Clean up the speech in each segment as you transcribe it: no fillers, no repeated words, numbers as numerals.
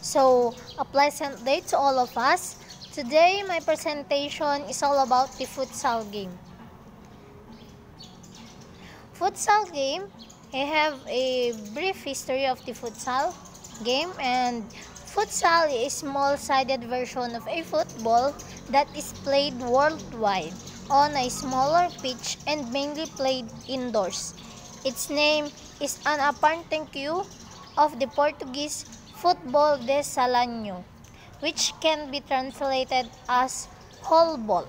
So, a pleasant day to all of us. Today, my presentation is all about the futsal game. Futsal game, I have a brief history of the futsal game, and futsal is a small-sided version of a football that is played worldwide on a smaller pitch and mainly played indoors. Its name is an apparent cue of the Portuguese football de salão, which can be translated as whole ball.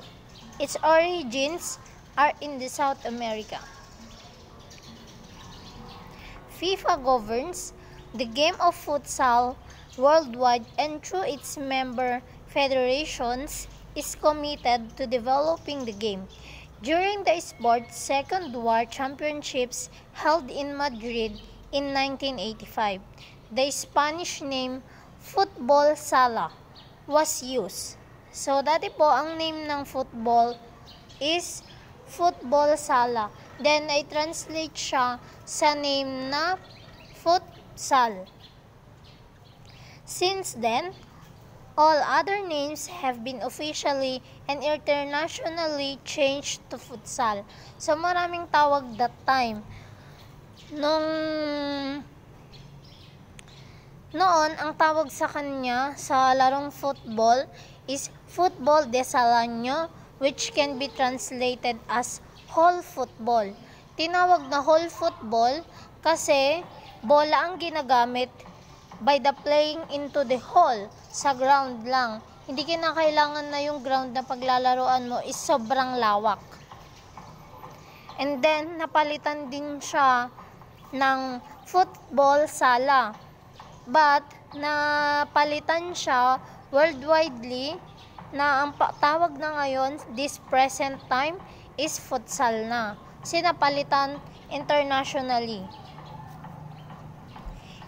Its origins are in the South America. FIFA governs the game of futsal worldwide, and through its member federations is committed to developing the game. During the sport's Second World Championships held in Madrid in 1985, the Spanish name Football Sala was used. So dati po ang name ng football is Football Sala. Then I translate siya sa name na futsal. Since then, all other names have been officially and internationally changed to futsal. So maraming tawag that time. Noon, ang tawag sa kanya sa larong football is Football de Salão, which can be translated as whole football. Tinawag na whole football kasi bola ang ginagamit by the playing into the hole, sa ground lang. Hindi kinakailangan na yung ground na paglalaroan mo is sobrang lawak. And then, napalitan din siya ng football sala. But, napalitan siya worldwidely na ang tawag na ngayon, this present time, is futsal na. Sinapalitan internationally.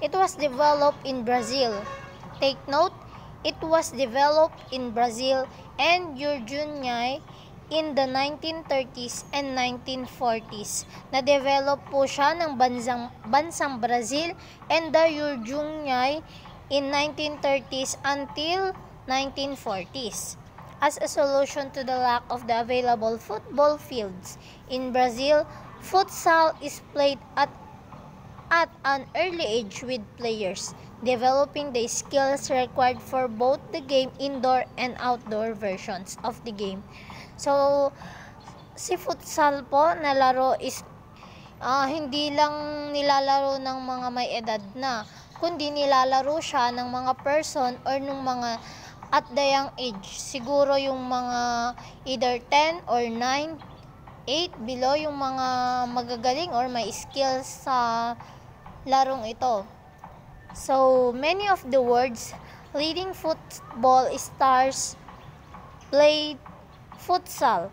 It was developed in Brazil. Take note, it was developed in Brazil and Uruguay in the 1930s and 1940s. Na-develop po siya ng bansang Brazil and the Uruguay in 1930s until 1940s. As a solution to the lack of the available football fields in Brazil, futsal is played at an early age with players, developing the skills required for both the game indoor and outdoor versions of the game. So, si futsal po na laro is hindi lang nilalaro ng mga may edad na, kundi nilalaro siya ng mga person or ng mga at the young age. Siguro yung mga either 10 or 9, 8 below yung mga magagaling or may skills sa larong ito. So, many of the world's leading football stars played futsal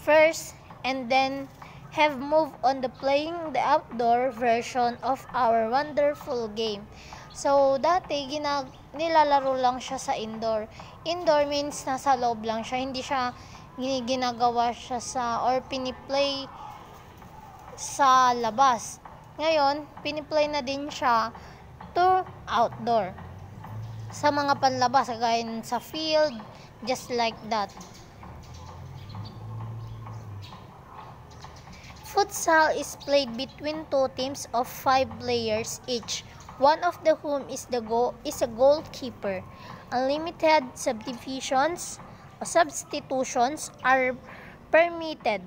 first and then have moved on to playing the outdoor version of our wonderful game. So, dati nilalaro lang siya sa indoor. Indoor means nasa loob lang siya, hindi siya ginagawa siya sa or piniplay sa labas. Ngayon, piniplay na din siya to outdoor. Sa mga panlabas, gaya sa field, just like that. Futsal is played between two teams of 5 players each, one of whom is a goalkeeper. Unlimited substitutions are permitted.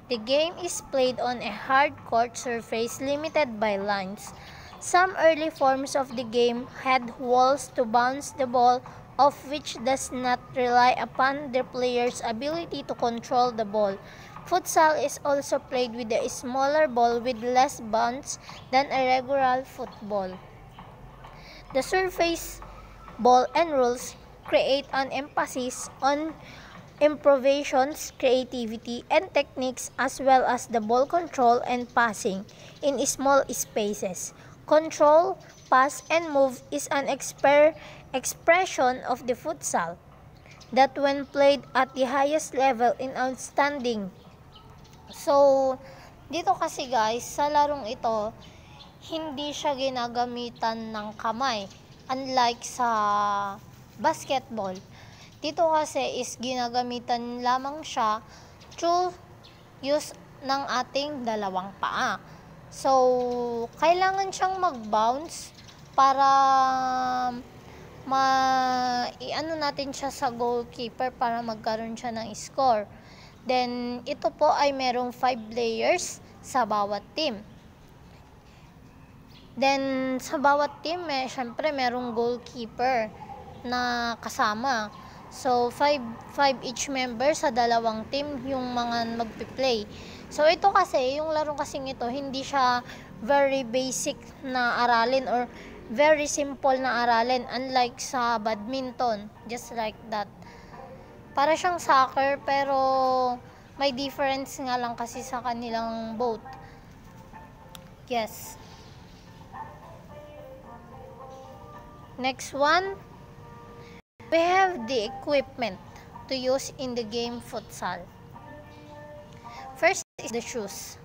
The game is played on a hard court surface limited by lines. Some early forms of the game had walls to bounce the ball off, which does not rely upon the player's ability to control the ball. Futsal is also played with a smaller ball with less bounce than a regular football. The surface, ball, and rules create an emphasis on improvisations, creativity, and techniques, as well as the ball control and passing in small spaces. Control, pass, and move is an expression of the futsal that when played at the highest level in outstanding. So, dito kasi guys, sa larong ito, hindi siya ginagamitan ng kamay. Unlike sa basketball, dito kasi is ginagamitan lamang siya through use ng ating dalawang paa. So, kailangan siyang mag-bounce para i-ano natin siya sa goalkeeper para magkaroon siya ng score. Then, ito po ay merong 5 players sa bawat team. Then, sa bawat team, syempre merong goalkeeper na kasama. So, 5 each member sa dalawang team yung mga magpi-play. So, ito kasi, yung laro kasing ito, hindi siya very basic na aralin or very simple na aralin, unlike sa badminton, just like that. Para siyang soccer, pero may difference nga lang kasi sa kanilang both. Yes. Next one, we have the equipment to use in the game futsal. First is the shoes.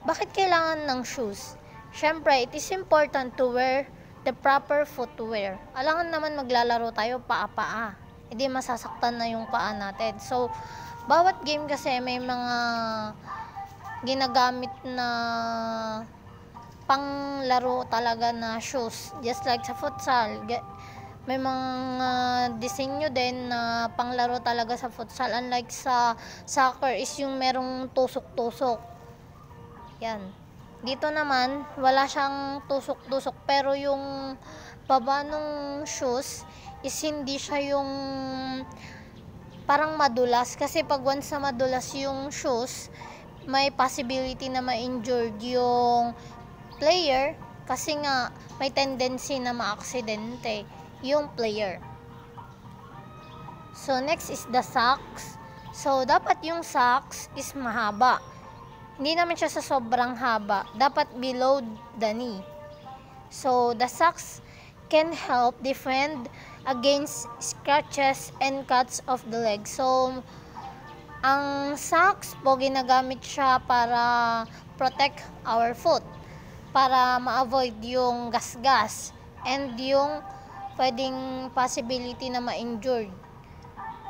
Bakit kailangan ng shoes? Syempre, it is important to wear the proper footwear. Alangan naman maglalaro tayo paa-paa. Hindi masasaktan na yung paa natin. So, bawat game kasi may mga ginagamit na panglaro talaga na shoes. Just like sa futsal, may mga disenyo din na panglaro talaga sa futsal. Unlike sa soccer is yung merong tusok-tusok. Yan. Dito naman, wala siyang tusok-tusok. Pero yung baba ng shoes is hindi siya yung parang madulas. Kasi pag once na madulas yung shoes, may possibility na ma-injured yung player kasi nga may tendency na ma-aksidente yung player. So, next is the socks. So, dapat yung socks is mahaba. Hindi naman siya sa sobrang haba. Dapat below the knee. So, the socks can help defend against scratches and cuts of the leg. So, ang socks po ginagamit siya para protect our foot. Para ma-avoid yung gasgas and yung pwedeng possibility na ma-injured.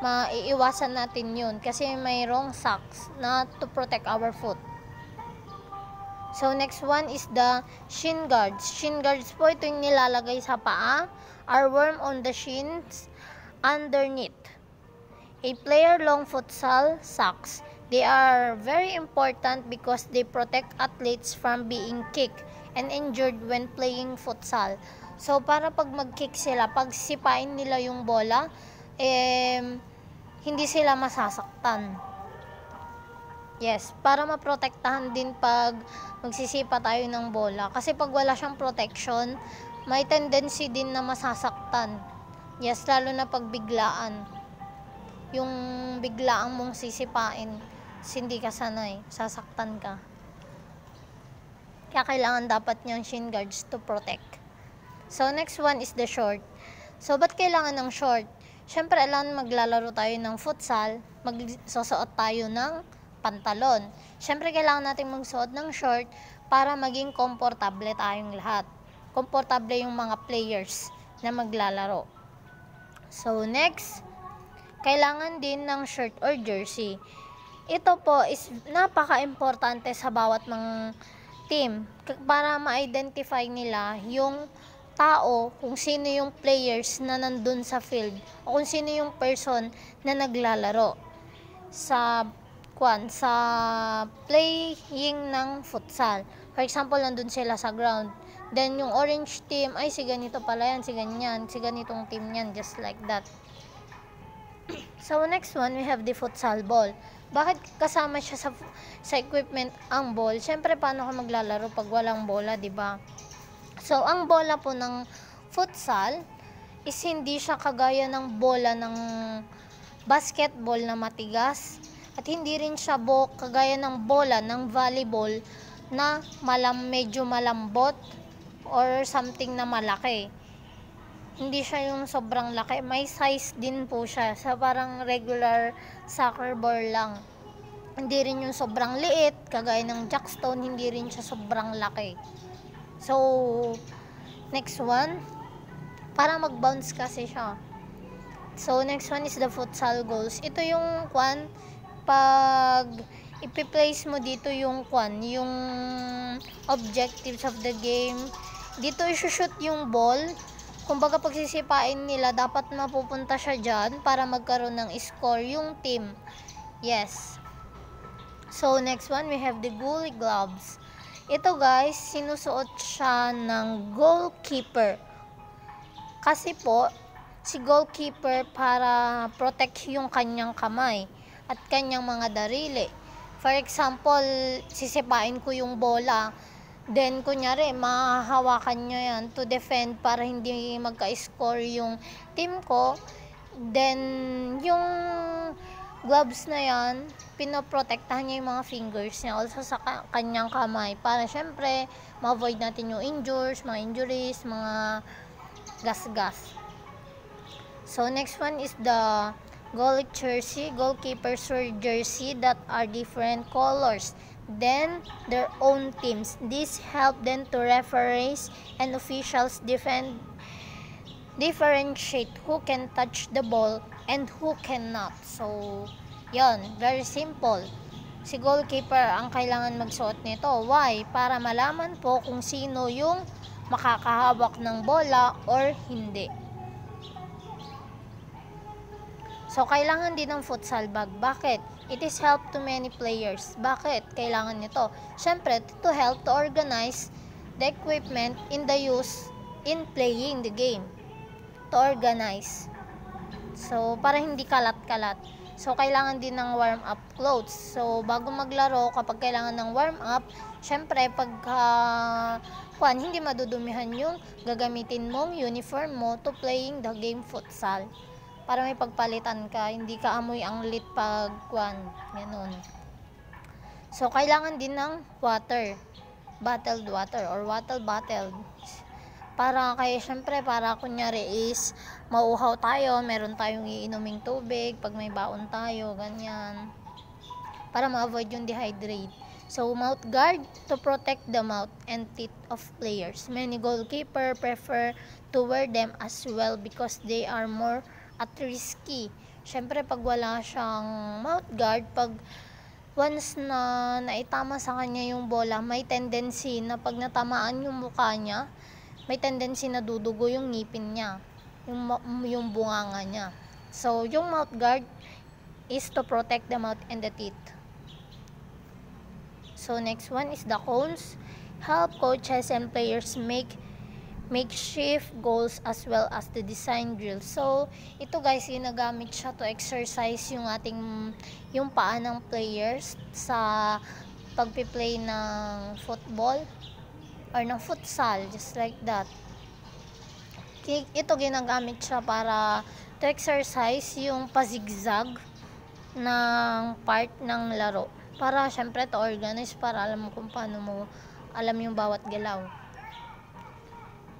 Maiiwasan natin yun kasi mayroong socks na to protect our foot. So, next one is the shin guards. Shin guards po, ito yung nilalagay sa paa, are worn on the shins underneath. A player long futsal socks. They are very important because they protect athletes from being kicked and injured when playing futsal. So, para pag mag-kick sila, pag sipain nila yung bola, hindi sila masasaktan. Yes, para maprotektahan din pag magsisipa tayo ng bola. Kasi pag wala siyang protection, may tendency din na masasaktan. Yes, lalo na pag biglaan. Yung biglaang mong sisipain, hindi ka sanay, sasaktan ka. Kaya kailangan dapat niyang shin guards to protect. So, next one is the short. So, ba't kailangan ng short? Siyempre, alam maglalaro tayo ng futsal, magsusuot tayo ng pantalon. Siyempre, kailangan natin magsuot ng short para maging komportable tayong lahat. Komportable yung mga players na maglalaro. So, next, kailangan din ng shirt or jersey. Ito po is napaka-importante sa bawat mga team para ma-identify nila yung tao, kung sino yung players na nandun sa field o kung sino yung person na naglalaro sa playing ng futsal. For example, nandun sila sa ground. Then, yung orange team, ay si ganito pala yan, si ganyan, si ganitong team yan, just like that. So, next one, we have the futsal ball. Bakit kasama siya sa equipment ang ball? Siyempre, paano ka maglalaro pag walang bola, di ba? So, ang bola po ng futsal is hindi siya kagaya ng bola ng basketball na matigas at hindi rin siya kagaya ng bola ng volleyball na medyo malambot or something na malaki. Hindi siya yung sobrang laki. May size din po siya. Sa parang regular soccer ball lang. Hindi rin yung sobrang liit. Kagaya ng jackstone, hindi rin siya sobrang laki. So, Next one, para mag-bounce kasi siya. So, next one is the futsal goals. Ito yung pag ipi-place mo dito yung yung objectives of the game. Dito i-shoot yung ball. Kumbaga pagsisipain nila, dapat mapupunta siya dyan para magkaroon ng score yung team. Yes. So, next one, we have the goalie gloves. Ito guys, sinusuot siya ng goalkeeper. Kasi po, si goalkeeper para protect yung kanyang kamay at kanyang mga darili. For example, sisipain ko yung bola, then kunyari, mahahawakan nyo yan to defend para hindi magka-score yung team ko. Then, yung gloves na yan, pinoprotektahan niya yung mga fingers niya, also sa kanyang kamay, para syempre, ma-avoid natin yung mga injuries, mga gas-gas. So, next one is the goalie jersey, goalkeeper's jersey that are different colors than their own teams. This help them to referees and officials differentiate who can touch the ball and who cannot. So, yon, very simple. Si goalkeeper ang kailangan magsuot nito. Why? Para malaman po kung sino yung makakahawak ng bola or hindi. So, kailangan din ng futsal bag. Bakit? It is help to many players. Bakit? Kailangan nito. Siyempre, to help to organize the equipment in the use in playing the game. To organize. So, para hindi kalat-kalat. So, kailangan din ng warm-up clothes. So, bago maglaro, kapag kailangan ng warm-up, syempre, hindi madudumihan yung gagamitin mong uniform mo to playing the game futsal. Para may pagpalitan ka, hindi ka amoy ang lit ganun. So, kailangan din ng bottled water or water bottle. Para kunyari is mauhaw tayo, meron tayong iinuming tubig, pag may baon tayo, ganyan. Para ma-avoid yung dehydrate. So, mouth guard to protect the mouth and teeth of players. Many goalkeeper prefer to wear them as well because they are more at risky. Syempre, pag wala siyang mouth guard, pag once na naitama sa kanya yung bola, may tendency na pag natamaan yung mukha niya, may tendency na dudugo yung ngipin niya, yung bunganga niya. So, yung mouth guard is to protect the mouth and the teeth. So, next one is the cones. Help coaches and players make makeshift goals as well as the design drill. So, ito guys, ginagamit siya to exercise yung paa ng players sa pagpi-play ng football or ng futsal, just like that. Ito ginagamit siya para to exercise yung pazigzag ng part ng laro. Para syempre to organize, para alam mo kung paano mo alam yung bawat galaw.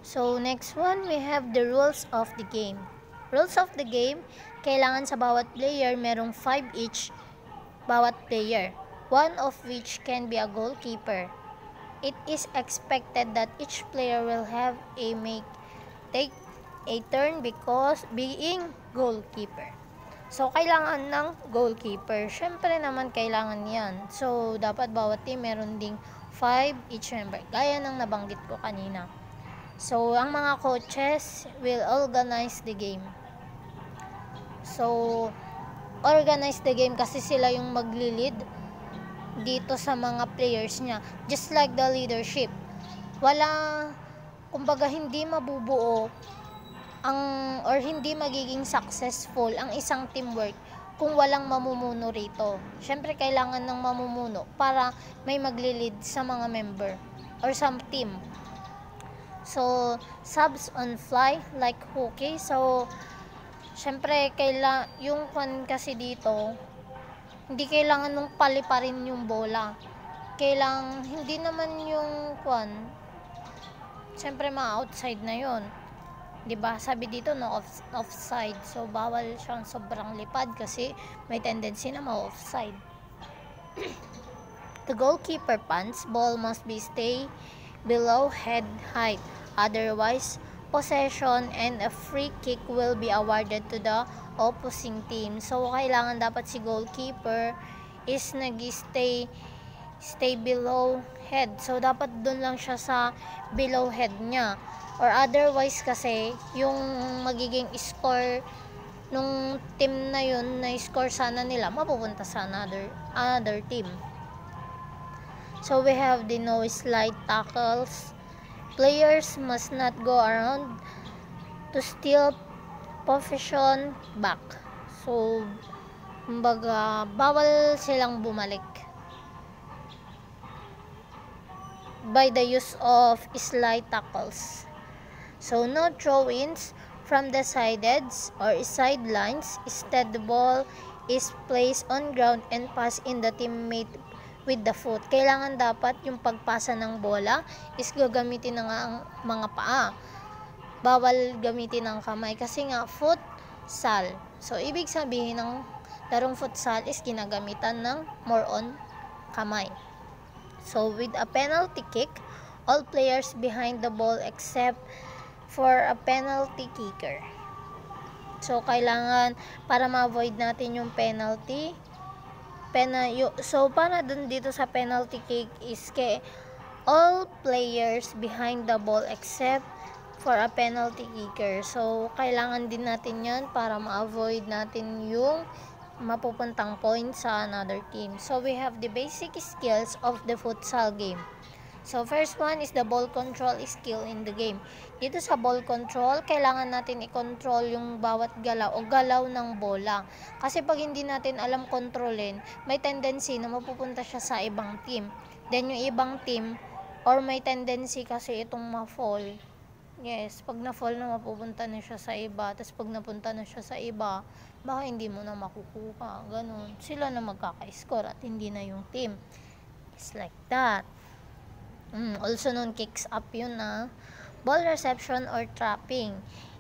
So, next one, we have the rules of the game. Rules of the game, kailangan sa bawat player, merong 5 each bawat player, one of which can be a goalkeeper. It is expected that each player will have take a turn because being goalkeeper. So, kailangan ng goalkeeper. Syempre naman, kailangan yan. So, dapat bawat team meron ding 5 each member. Gaya ng nabanggit ko kanina. So, ang mga coaches will organize the game. So, organize the game kasi sila yung magli-lead dito sa mga players niya. Just like the leadership. Kumbaga hindi mabubuo or hindi magiging successful ang isang teamwork kung walang mamumuno rito. Syempre, kailangan ng mamumuno para may magli-lead sa mga member or sa team. So, subs on fly like hockey. So, syempre, yung kasi dito, hindi kailangan nung paliparin yung bola. Hindi naman yung syempre, ma-outside na yun. Diba? Sabi dito, no offside. So, bawal siyang sobrang lipad kasi may tendency na ma-offside. The goalkeeper punts, ball must be stay below head height. Otherwise, possession and a free kick will be awarded to the opposing team. So, kailangan dapat si goalkeeper is stay below head. So, dapat dun lang siya sa below head niya. Or otherwise kasi, yung magiging score nung team na yun, na score sana nila, mapupunta sa another team. So, we have the no slide tackles. Players must not go around to steal possession back. So, kumbaga, bawal silang bumalik by the use of slide tackles. So, no throw-ins from the sides or sidelines. Instead, the ball is placed on ground and passed in the teammate with the foot. Kailangan dapat yung pagpasa ng bola is gagamitin ng mga paa. Bawal gamitin ng kamay kasi nga futsal. So, ibig sabihin ng larong futsal is ginagamitan ng more on kamay. So, with a penalty kick, all players behind the ball except for a penalty kicker. So, kailangan para ma-avoid natin yung penalty. So, para dun dito sa penalty kick is all players behind the ball except for a penalty kicker. So, kailangan din natin yan para ma-avoid natin yung mapupuntang point sa another team. So, we have the basic skills of the futsal game. So, first one is the ball control skill in the game. Dito sa ball control, kailangan natin i-control yung bawat galaw o galaw ng bola. Kasi pag hindi natin alam kontrolin, may tendency na mapupunta siya sa ibang team. Then, yung ibang team, or may tendency kasi itong ma-fall. Yes, pag na-fall na mapupunta na siya sa iba. Tapos pag napunta na siya sa iba, baka hindi mo na makukuha. Ganun. Sila na magkaka-score at hindi na yung team. It's like that. Also known kicks up yun na. Ball reception or trapping.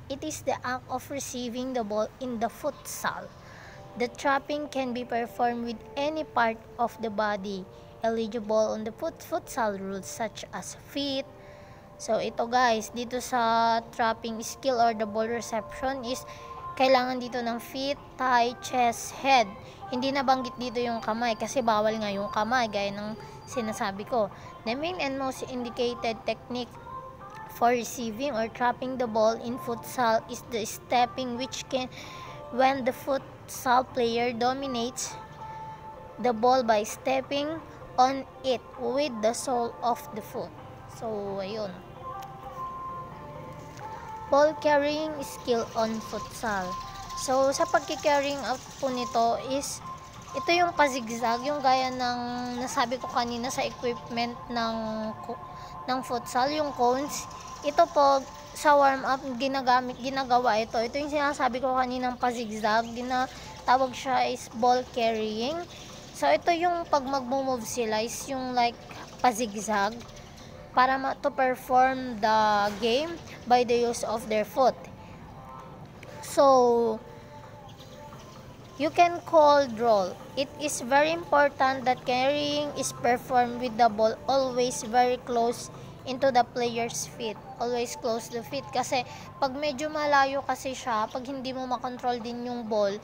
It is the act of receiving the ball in the futsal. The trapping can be performed with any part of the body eligible on the futsal rules such as feet. So ito guys, dito sa trapping skill or the ball reception is kailangan dito ng feet, thigh, chest, head. Hindi nabanggit dito yung kamay kasi bawal nga yung kamay gaya ng sinasabi ko. The main and most indicated technique for receiving or trapping the ball in futsal is the stepping, which can when the futsal player dominates the ball by stepping on it with the sole of the foot. So, ayun. Ball carrying skill on futsal. So, sa pagki-carrying out po nito is ito yung pa-zigzag, yung gaya ng nasabi ko kanina sa equipment ng futsal, yung cones. Ito po, sa warm-up, ginagawa ito. Ito yung sinasabi ko kaninang pa-zigzag, tawag siya is ball carrying. So, ito yung pag mag-move sila is yung like pa-zigzag para to perform the game by the use of their foot. So, you can call draw. It is very important that carrying is performed with the ball always very close into the player's feet. Always close the feet. Kasi pag medyo malayo kasi siya, pag hindi mo makontrol din yung ball,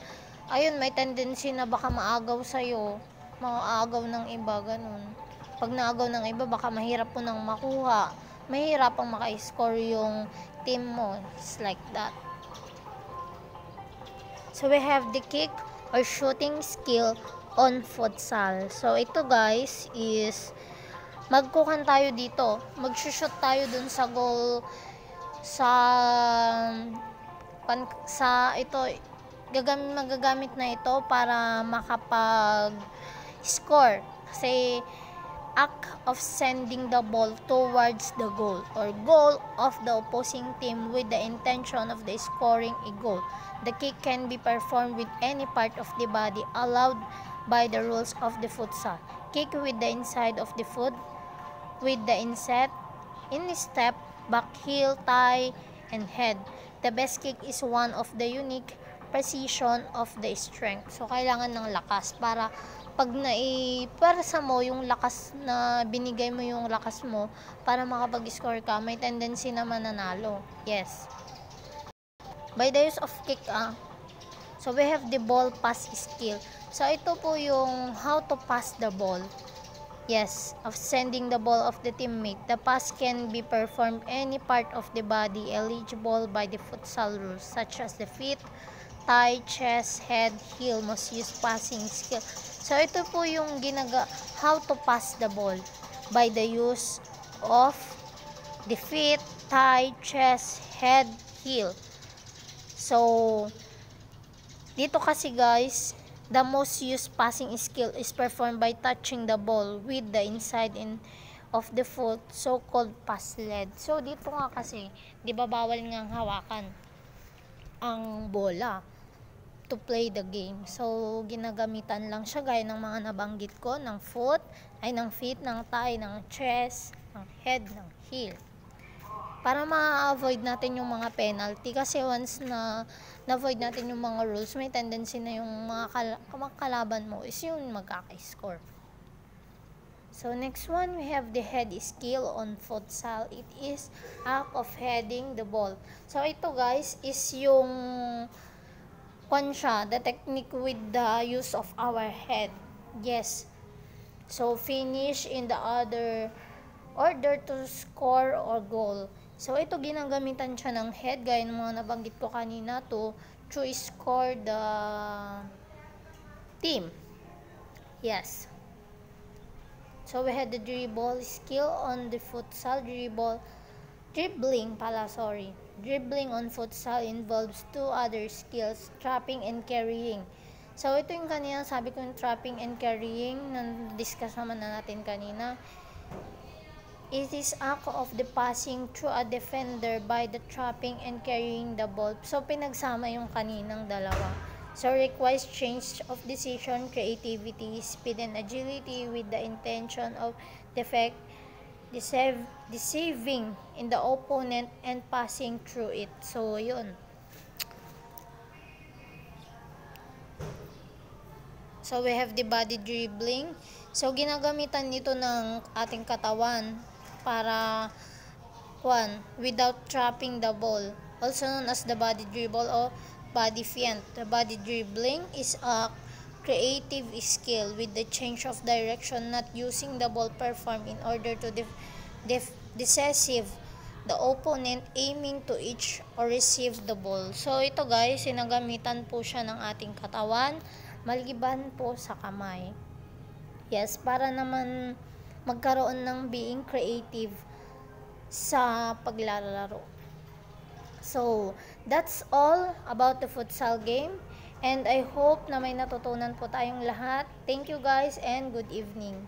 ayun, may tendency na baka maagaw sa'yo. Maagaw ng iba, ganun. Pag naagaw ng iba, baka mahirap po nang makuha. Mahirap ang maka-score yung team mo. It's like that. So, we have the kick or shooting skill on futsal. So, ito guys is magkukan tayo dito. Mag-shoot tayo dun sa goal sa ito. Magagamit na ito para makapag-score. Kasi act of sending the ball towards the goal or goal of the opposing team with the intention of the scoring a goal. The kick can be performed with any part of the body allowed by the rules of the futsal. Kick with the inside of the foot, with the instep, back heel, thigh, and head. The best kick is one of the unique precision of the strength. So, kailangan ng lakas para pag naiparsa mo yung lakas na binigay mo yung lakas mo para makapag-score ka, may tendency na mananalo. Yes. By the use of kick, so we have the ball pass skill. So, ito po yung how to pass the ball. Yes, of sending the ball of the teammate. The pass can be performed any part of the body eligible by the futsal rules, such as the feet, thigh, chest, head, heel, must use passing skill. So, ito po yung how to pass the ball by the use of the feet, thigh, chest, head, heel. So, dito kasi guys, the most used passing skill is performed by touching the ball with the inside of the foot, so-called pass lead. So, dito nga kasi, di ba bawal nga hawakan ang bola to play the game. So, ginagamitan lang siya gaya ng mga nabanggit ko, ng ng feet, ng thigh, ng chest, ng head, ng heel. Para ma-avoid natin yung mga penalty kasi once na na-avoid natin yung mga rules, may tendency na yung mga kalaban mo is yung magkaka-score. So, next one, we have the head skill on futsal. It is act of heading the ball. So, ito guys is yung the technique with the use of our head. Yes. So, finish in the other order to score or goal. So, ito ginagamitan siya ng head, gaya ng mga nabanggit ko kanina to score the team. Yes. So, we had the dribble skill on the futsal. Dribbling on futsal involves two other skills, trapping and carrying. So, ito yung kanina, sabi ko yung trapping and carrying, na-discuss naman na natin kanina. It is act of the passing through a defender by the trapping and carrying the ball. So, pinagsama yung kaninang dalawa. So, requires change of decision, creativity, speed, and agility with the intention of deceiving in the opponent and passing through it. So, yun. So, we have the body dribbling. So, ginagamitan nito ng ating katawan para without trapping the ball. Also known as the body dribble or body feint. The body dribbling is a creative skill with the change of direction, not using the ball performed in order to deceive the opponent aiming to each or receive the ball. So, ito guys, sinagamitan po siya ng ating katawan, maliban po sa kamay. Yes, para naman magkaroon ng being creative sa paglalaro. So, that's all about the futsal game. And I hope na may natutunan po tayong lahat. Thank you guys and good evening.